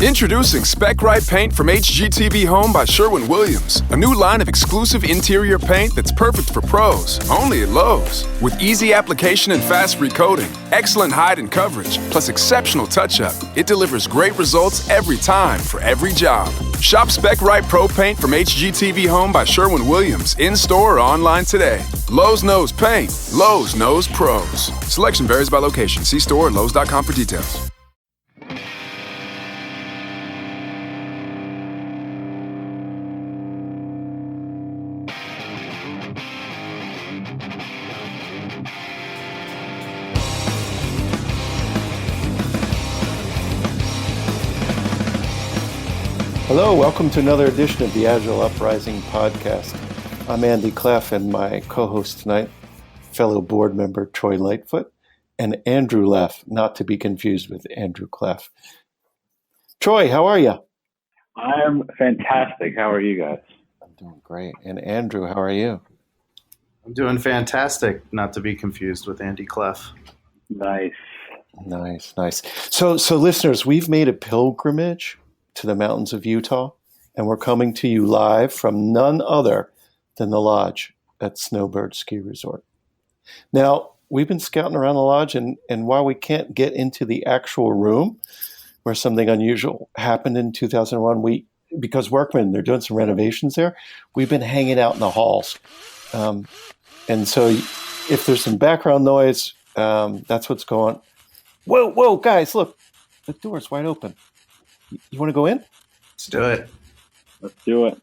Introducing Spec Right Paint from HGTV Home by Sherwin-Williams. A new line of exclusive interior paint that's perfect for pros, only at Lowe's. With easy application and fast recoating, excellent hide and coverage, plus exceptional touch-up, it delivers great results every time for every job. Shop Spec Right Pro Paint from HGTV Home by Sherwin-Williams in-store or online today. Lowe's knows paint. Lowe's knows pros. Selection varies by location. See store at Lowe's.com for details. Hello, welcome to another edition of the Agile Uprising podcast. I'm Andy Cleff, and my co-host tonight, fellow board member Troy Lightfoot, and Andrew Leff, not to be confused with Andrew Cleff. Troy, how are you? I am fantastic. How are you guys? I'm doing great. And Andrew, how are you? I'm doing fantastic, not to be confused with Andy Cleff. Nice. So listeners, we've made a pilgrimage to the mountains of Utah, and we're coming to you live from none other than the lodge at Snowbird Ski Resort. Now, we've been scouting around the lodge, and while we can't get into the actual room where something unusual happened in 2001, because workmen, they're doing some renovations there, we've been hanging out in the halls. And so if there's some background noise, that's what's going on. Whoa, guys, look, the door's wide open. You want to go in? Let's do it. Let's do it.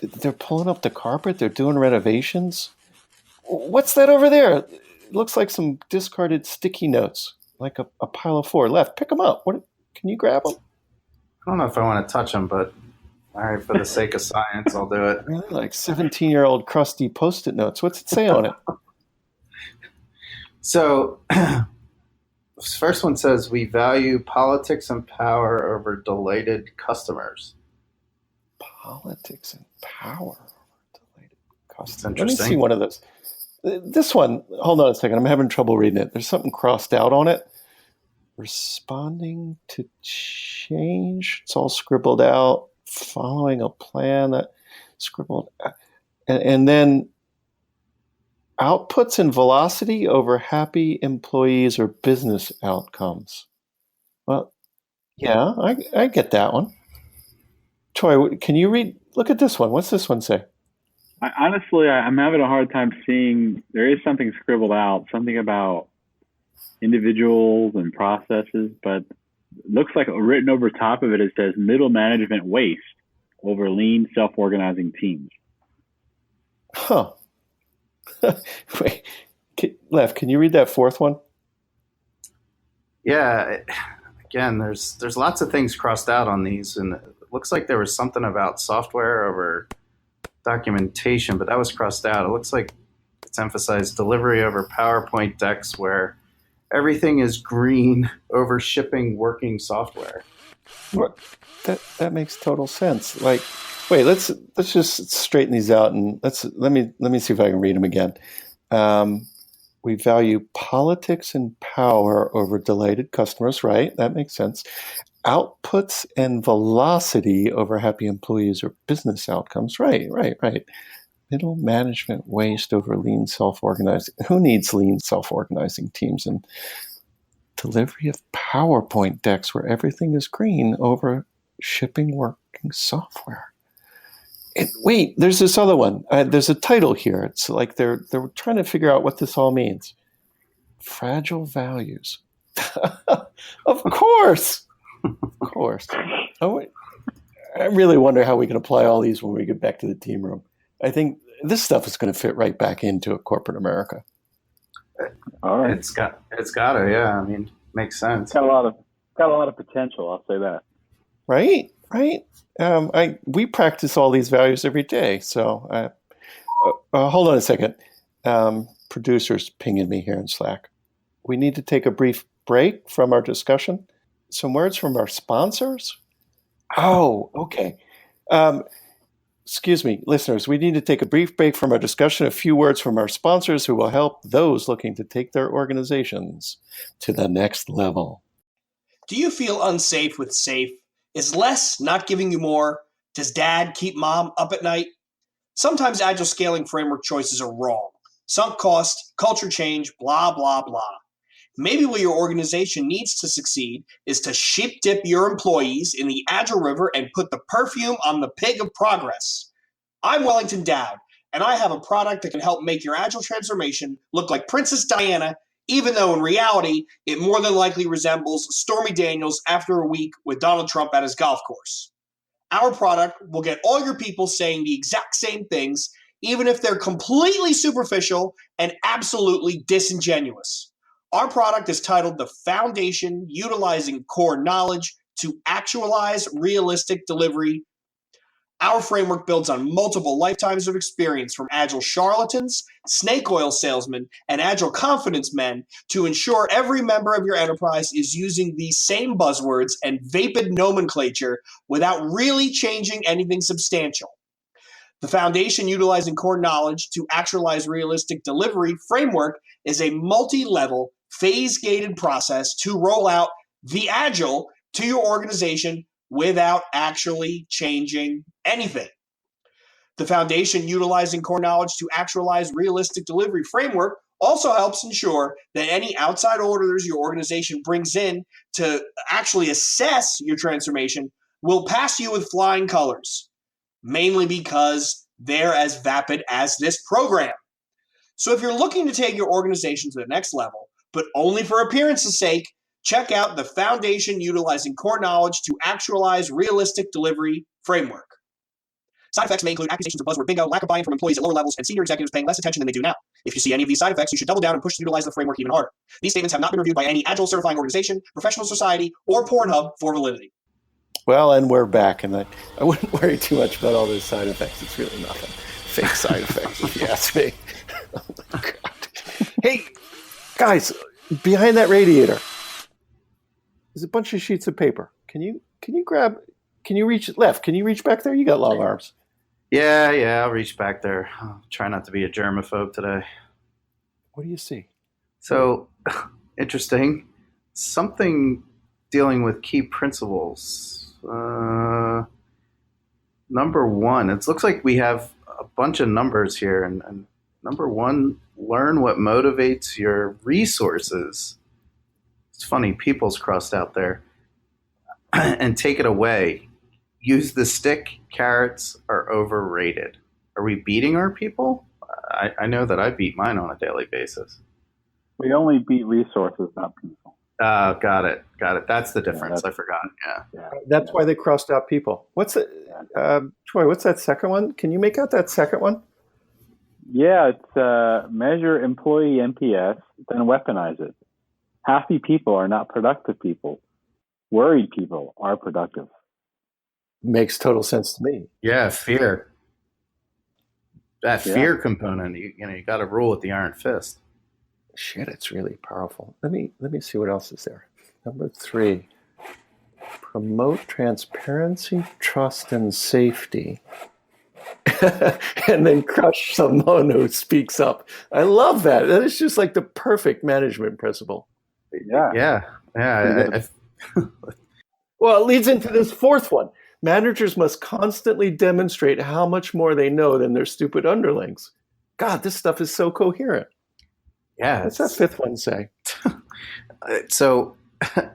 They're pulling up the carpet. They're doing renovations. What's that over there? It looks like some discarded sticky notes, like a pile of four left. Pick them up. Can you grab them? I don't know if I want to touch them, but all right, for the sake of science, I'll do it. Really, like 17-year-old crusty Post-it notes. What's it say on it? So this first one says, we value politics and power over delighted customers. Politics and power over delighted customers. That's Let me interesting. see one of those. This one, hold on a second. I'm having trouble reading it. There's something crossed out on it. Responding to change. It's all scribbled out. Following a plan that scribbled. And then outputs and velocity over happy employees or business outcomes. Well, yeah, I get that one. Troy, can you read? Look at this one. What's this one say? Honestly, I'm having a hard time seeing. There is something scribbled out, something about individuals and processes, but it looks like written over top of it, it says middle management waste over lean self-organizing teams. Huh. Wait, Lev, can you read that fourth one? Yeah, again, there's lots of things crossed out on these, and it looks like there was something about software over documentation, but that was crossed out. It looks like it's emphasized delivery over PowerPoint decks where everything is green over shipping working software. That makes total sense. Like, wait, let's just straighten these out, and let me see if I can read them again. We value politics and power over delighted customers, right? That makes sense. Outputs and velocity over happy employees or business outcomes, right. Middle management waste over lean self-organizing. Who needs lean self-organizing teams? And delivery of PowerPoint decks where everything is green over shipping working software. Wait, there's this other one. There's a title here. It's like they're trying to figure out what this all means. Fragile values. Of course. Oh, wait. I really wonder how we can apply all these when we get back to the team room. I think this stuff is going to fit right back into a corporate America. All right. It's got to, yeah. I mean, makes sense. Got a lot of potential. I'll say that. Right. We practice all these values every day. So hold on a second. Producer's pinging me here in Slack. We need to take a brief break from our discussion. Some words from our sponsors. Oh, okay. Excuse me, listeners, we need to take a brief break from our discussion. A few words from our sponsors who will help those looking to take their organizations to the next level. Do you feel unsafe with SAFE? Is less not giving you more? Does dad keep mom up at night? Sometimes agile scaling framework choices are wrong. Sunk cost, culture change, blah, blah, blah. Maybe what your organization needs to succeed is to sheep dip your employees in the Agile River and put the perfume on the pig of progress. I'm Wellington Dowd, and I have a product that can help make your Agile transformation look like Princess Diana, even though in reality, it more than likely resembles Stormy Daniels after a week with Donald Trump at his golf course. Our product will get all your people saying the exact same things, even if they're completely superficial and absolutely disingenuous. Our product is titled The Foundation Utilizing Core Knowledge to Actualize Realistic Delivery. Our framework builds on multiple lifetimes of experience from Agile charlatans, snake oil salesmen, and Agile confidence men to ensure every member of your enterprise is using these same buzzwords and vapid nomenclature without really changing anything substantial. The Foundation Utilizing Core Knowledge to Actualize Realistic Delivery framework is a multi-level, phase-gated process to roll out the Agile to your organization without actually changing anything. The Foundation Utilizing Core Knowledge to Actualize Realistic Delivery framework also helps ensure that any outside orders your organization brings in to actually assess your transformation will pass you with flying colors, mainly because they're as vapid as this program. So if you're looking to take your organization to the next level, but only for appearance's sake, check out the Foundation Utilizing Core Knowledge to Actualize Realistic Delivery framework. Side effects may include accusations of buzzword bingo, lack of buy-in from employees at lower levels, and senior executives paying less attention than they do now. If you see any of these side effects, you should double down and push to utilize the framework even harder. These statements have not been reviewed by any Agile certifying organization, professional society, or Pornhub for validity. Well, and we're back, and I wouldn't worry too much about all those side effects. It's really nothing. Fake side effects, if you ask me. Oh my God. Hey, guys, behind that radiator, there's a bunch of sheets of paper. Can you reach left? Can you reach back there? You got long arms. Yeah, I'll reach back there. I'll try not to be a germaphobe today. What do you see? So, interesting. Something dealing with key principles. Number one, it looks like we have a bunch of numbers here. And number one, learn what motivates your resources. It's funny, people's crossed out there. And take it away. Use the stick. Carrots are overrated. Are we beating our people? I know that I beat mine on a daily basis. We only beat resources, not people. Got it. That's the difference. I forgot. Yeah. That's why they crossed out people. What's it? Troy, what's that second one? Can you make out that second one? Yeah, it's measure employee NPS, then weaponize it. Happy people are not productive people. Worried people are productive. Makes total sense to me. Yeah, fear. That fear component, you got to rule with the iron fist. Shit, it's really powerful. Let me see what else is there. Number 3, promote transparency, trust, and safety. And then crush someone who speaks up. I love that. That is just like the perfect management principle. Yeah. Well, it leads into this fourth one. Managers must constantly demonstrate how much more they know than their stupid underlings. God, this stuff is so coherent. Yeah. What's that fifth one say? So,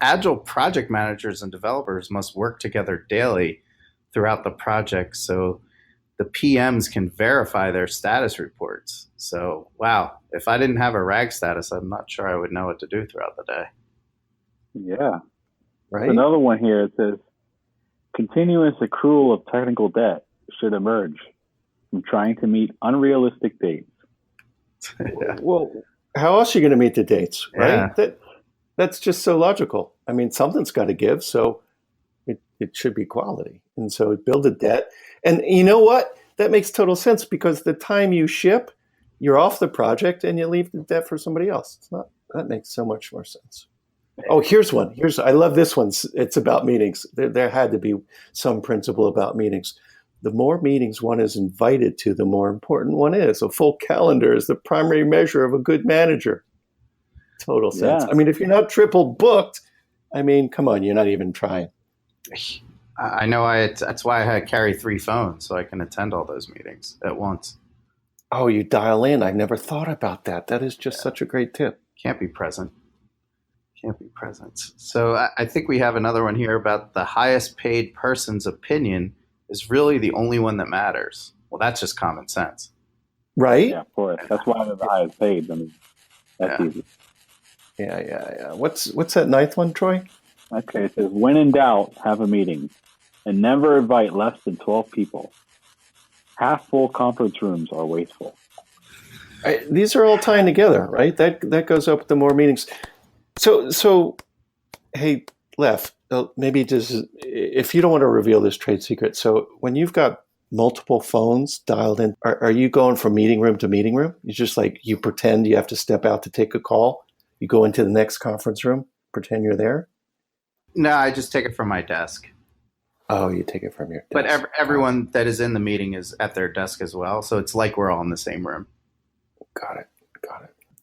Agile project managers and developers must work together daily throughout the project so the PMs can verify their status reports. So, wow, if I didn't have a RAG status, I'm not sure I would know what to do throughout the day. Yeah. Right. Another one here, it says, continuous accrual of technical debt should emerge from trying to meet unrealistic dates. Well, how else are you going to meet the dates, right? Yeah. That's just so logical. I mean, something's got to give, so it should be quality. And so build a debt. And you know what? That makes total sense because the time you ship, you're off the project and you leave the debt for somebody else. That makes so much more sense. Oh, here's one. I love this one. It's about meetings. There had to be some principle about meetings. The more meetings one is invited to, the more important one is. A full calendar is the primary measure of a good manager. Total sense. Yeah. I mean, if you're not triple booked, I mean, come on, you're not even trying. I know. That's why I had to carry 3 phones so I can attend all those meetings at once. Oh, you dial in. I never thought about that. That is just such a great tip. Can't be present. Can't be present. So I think we have another one here about the highest paid person's opinion is really the only one that matters. Well, that's just common sense. Right? Yeah, of course. That's why they're the highest paid. I mean, that's easy. Yeah. What's that ninth one, Troy? Okay, it says, when in doubt, have a meeting, and never invite less than 12 people. Half-full conference rooms are wasteful. These are all tying together, right? That goes up with the more meetings. So, hey, Lef, maybe just if you don't want to reveal this trade secret. So when you've got multiple phones dialed in, are you going from meeting room to meeting room? You just like you pretend you have to step out to take a call. You go into the next conference room, pretend you're there. No, I just take it from my desk. Oh, you take it from your desk. But everyone that is in the meeting is at their desk as well. So it's like we're all in the same room. Got it.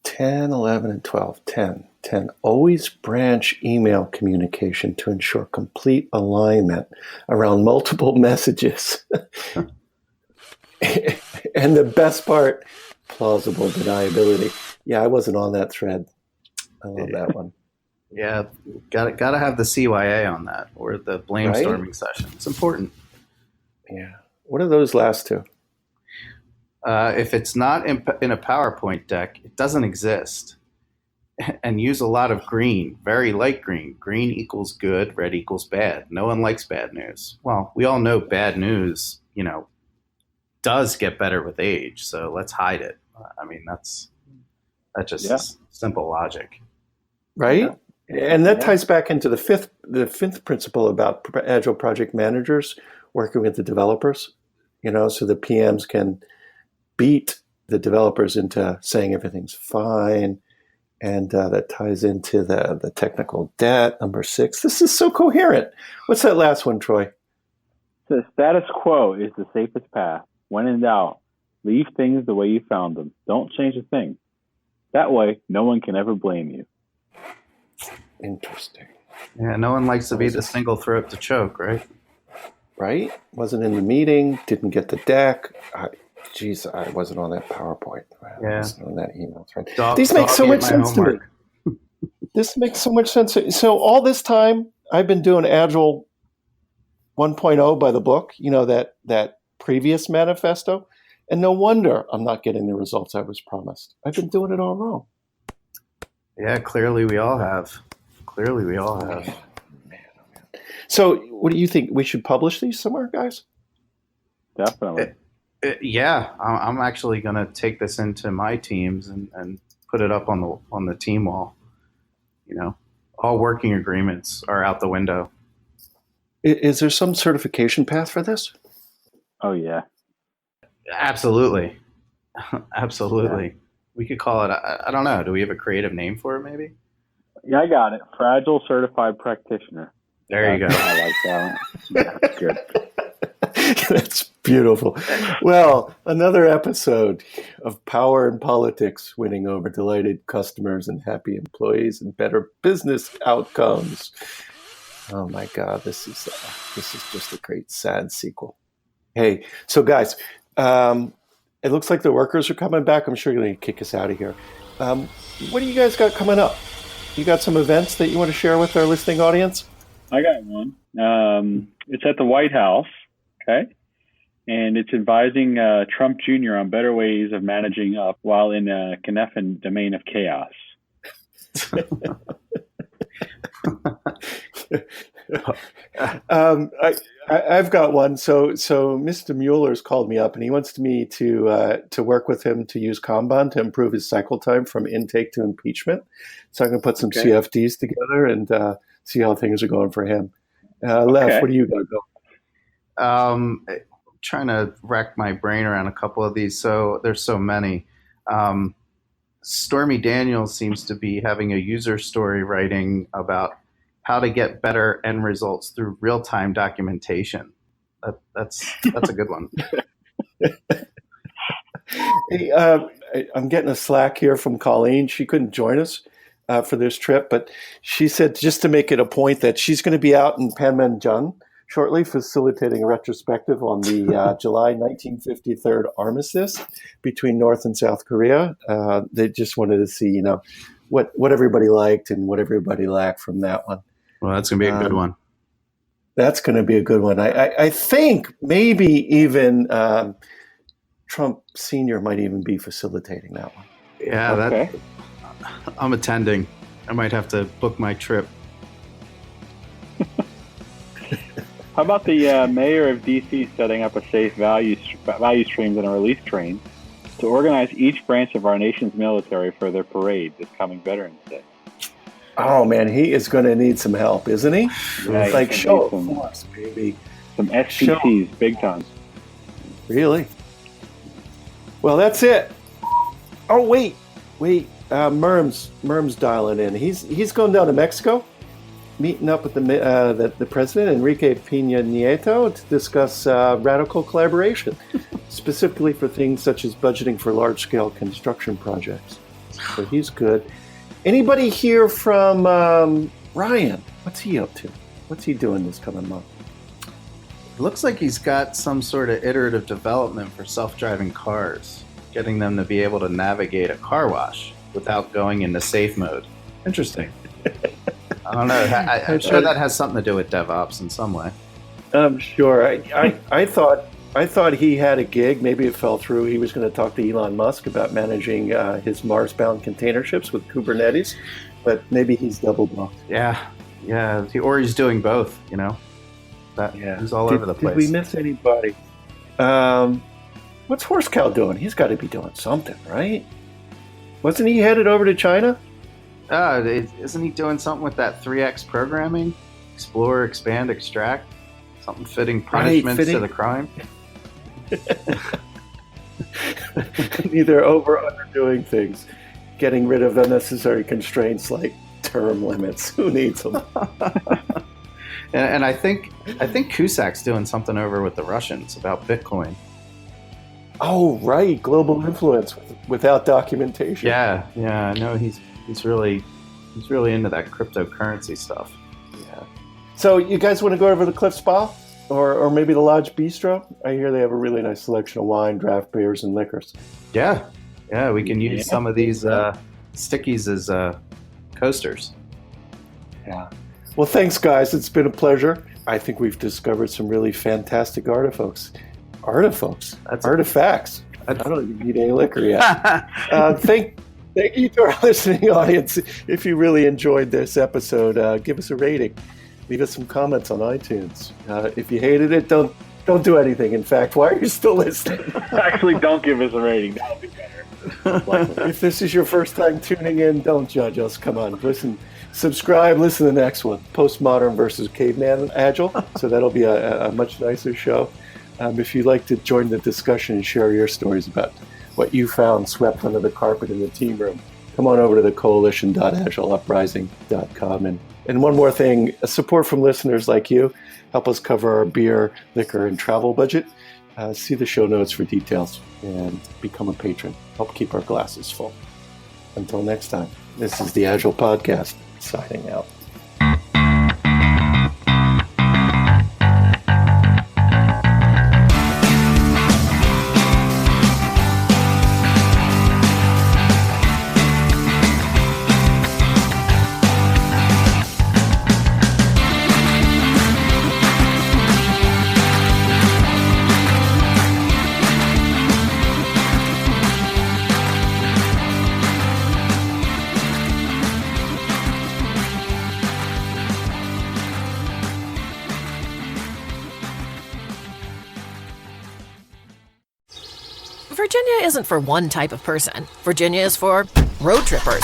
10, 11, and 12. 10. Always branch email communication to ensure complete alignment around multiple messages. And the best part, plausible deniability. Yeah, I wasn't on that thread. I love that one. Yeah, got to have the CYA on that or the brainstorming session. It's important. Yeah. What are those last two? If it's not in a PowerPoint deck, it doesn't exist. And use a lot of green, very light green. Green equals good, red equals bad. No one likes bad news. Well, we all know bad news, does get better with age. So let's hide it. I mean, that's just simple logic. Right? And that ties back into the fifth principle about Agile project managers working with the developers, so the PMs can beat the developers into saying everything's fine. And that ties into the technical debt, number 6. This is so coherent. What's that last one, Troy? The status quo is the safest path. When in doubt, leave things the way you found them. Don't change a thing. That way, no one can ever blame you. Interesting. Yeah, no one likes to be the single throat to choke, right? Right? Wasn't in the meeting, didn't get the deck. I wasn't on that PowerPoint. I wasn't on that email thread. These make so much sense to me. This makes so much sense. So all this time, I've been doing Agile 1.0 by the book, that previous manifesto. And no wonder I'm not getting the results I was promised. I've been doing it all wrong. Yeah, clearly we all have. Man. So what do you think? We should publish these somewhere, guys? Definitely. Yeah, I'm actually going to take this into my teams and put it up on the team wall. All working agreements are out the window. Is there some certification path for this? Oh, yeah. Absolutely. Absolutely. Yeah. We could call it, I don't know, do we have a creative name for it maybe? Yeah, I got it. Fragile Certified Practitioner. There you go. I like that one. That's good. That's beautiful. Well, another episode of Power and Politics, winning over delighted customers and happy employees and better business outcomes. Oh my God, this is just a great sad sequel. Hey, so guys, it looks like the workers are coming back. I'm sure you're going to kick us out of here. What do you guys got coming up? You got some events that you want to share with our listening audience? I got one. It's at the White House, okay? And it's advising Trump Jr. on better ways of managing up while in a Cynefin domain of chaos. I've got one. So Mr. Mueller's called me up, and he wants me to work with him to use Kanban to improve his cycle time from intake to impeachment. So I'm going to put some CFDs together and see how things are going for him. Lev, what do you got going? Trying to rack my brain around a couple of these. So there's so many. Stormy Daniels seems to be having a user story writing about how to get better end results through real-time documentation. That's a good one. Hey, I'm getting a Slack here from Colleen. She couldn't join us. for this trip, but she said just to make it a point that she's going to be out in Panmunjom shortly, facilitating a retrospective on the July 1953 armistice between North and South Korea. They just wanted to see, what everybody liked and what everybody lacked from that one. Well, that's going to be a good one. That's going to be a good one. I think maybe even Trump Sr. might even be facilitating that one. Yeah, Okay. I'm attending. I might have to book my trip. How about the mayor of D.C. setting up a safe value streams and a release train to organize each branch of our nation's military for their parade this coming Veterans Day? Oh man, he is going to need some help, isn't he? Yeah, Like he's show gonna of need force, baby. Some SPCs, big time. Really? Well, that's it. Oh wait. Merm's dialing in. He's going down to Mexico, meeting up with the president Enrique Peña Nieto to discuss radical collaboration, specifically for things such as budgeting for large-scale construction projects. So he's good. Anybody hear from Ryan? What's he up to? What's he doing this coming month? It looks like he's got some sort of iterative development for self-driving cars, getting them to be able to navigate a car wash without going into safe mode. Interesting. I don't know. I'm sure that has something to do with DevOps in some way. I'm sure. I thought he had a gig. Maybe it fell through. He was going to talk to Elon Musk about managing his Mars-bound container ships with Kubernetes, but maybe he's double booked. Yeah. Or he's doing both. He's all over the place. Did we miss anybody? What's Horse Cow doing? He's got to be doing something, right? Wasn't he headed over to China? Isn't he doing something with that 3X programming? Explore, expand, extract? Something fitting punishments to the crime? Either over or underdoing things. Getting rid of unnecessary constraints like term limits. Who needs them? and I think Cusac's doing something over with the Russians about Bitcoin. Oh, right. Global influence without documentation. Yeah. I know he's really into that cryptocurrency stuff. Yeah. So you guys want to go over to the Cliff Spa or maybe the Lodge Bistro? I hear they have a really nice selection of wine, draft beers, and liquors. Yeah. We can use some of these stickies as coasters. Yeah. Well, thanks, guys. It's been a pleasure. I think we've discovered some really fantastic artifacts. Artifacts. I don't even need any liquor yet. Thank you to our listening audience. If you really enjoyed this episode, give us a rating. Leave us some comments on iTunes. If you hated it, don't do anything. In fact, why are you still listening? Actually, don't give us a rating. That'll be better. If this is your first time tuning in, don't judge us. Come on, listen. Subscribe, listen to the next one, Postmodern versus Caveman Agile. So that'll be a much nicer show. If you'd like to join the discussion and share your stories about what you found swept under the carpet in the team room, come on over to the coalition.agileuprising.com. And one more thing, support from listeners like you help us cover our beer, liquor, and travel budget. See the show notes for details and become a patron. Help keep our glasses full. Until next time, this is the Agile Podcast, signing out. Virginia isn't for one type of person. Virginia is for road trippers.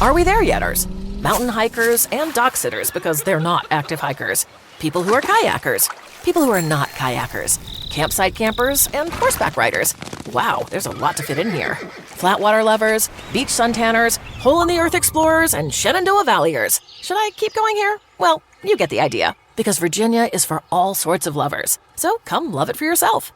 Are we there yeters? Mountain hikers and dock sitters because they're not active hikers. People who are kayakers. People who are not kayakers. Campsite campers and horseback riders. Wow, there's a lot to fit in here. Flatwater lovers, beach suntanners, hole-in-the-earth explorers, and Shenandoah Valleyers. Should I keep going here? Well, you get the idea. Because Virginia is for all sorts of lovers. So come love it for yourself.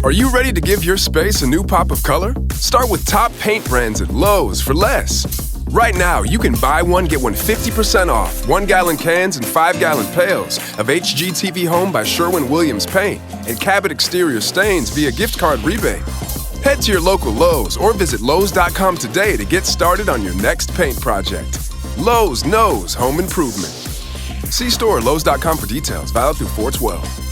Are you ready to give your space a new pop of color? Start with top paint brands at Lowe's for less. Right now, you can buy one, get one 50% off 1-gallon cans and 5-gallon pails of HGTV Home by Sherwin-Williams Paint and Cabot Exterior Stains via gift card rebate. Head to your local Lowe's or visit Lowe's.com today to get started on your next paint project. Lowe's knows home improvement. See store or Lowe's.com for details. Valid through 4/12.